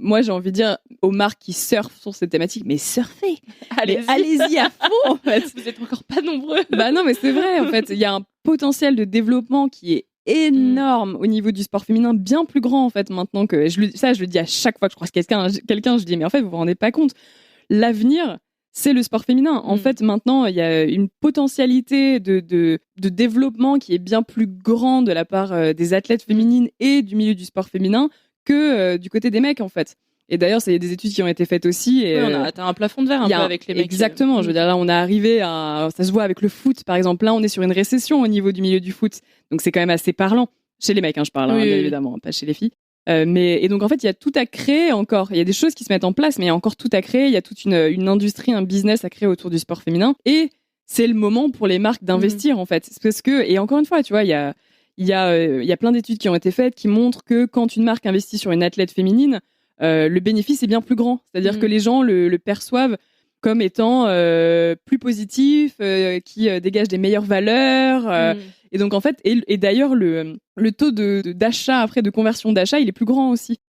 moi, j'ai envie de dire aux marques qui surfent sur cette thématique, mais surfez, allez-y à fond, en fait. Vous êtes encore pas nombreux. Bah non, mais c'est vrai, en fait, il y a un potentiel de développement qui est énorme au niveau du sport féminin, bien plus grand, en fait, maintenant que je le dis à chaque fois que je croise quelqu'un, je dis, mais en fait, vous vous rendez pas compte, l'avenir, c'est le sport féminin. En fait, maintenant, il y a une potentialité de développement qui est bien plus grande de la part des athlètes féminines et du milieu du sport féminin que du côté des mecs, en fait. Et d'ailleurs, il y a des études qui ont été faites aussi. Et, on a atteint un plafond de verre un peu avec les mecs. Exactement. Je veux dire, là, on est arrivé à... Ça se voit avec le foot, par exemple. Là, on est sur une récession au niveau du milieu du foot. Donc, c'est quand même assez parlant. Chez les mecs, je parle, bien évidemment, pas chez les filles. Et donc, en fait, il y a tout à créer encore. Il y a des choses qui se mettent en place, mais il y a encore tout à créer. Il y a toute une industrie, un business à créer autour du sport féminin. Et c'est le moment pour les marques d'investir, en fait. Parce que, et encore une fois, tu vois, il y a plein d'études qui ont été faites qui montrent que quand une marque investit sur une athlète féminine, le bénéfice est bien plus grand. C'est-à-dire que les gens le perçoivent comme étant plus positif, qui dégage des meilleures valeurs. Et donc, en fait, et d'ailleurs, le taux d'achat, après, de conversion d'achat, il est plus grand aussi.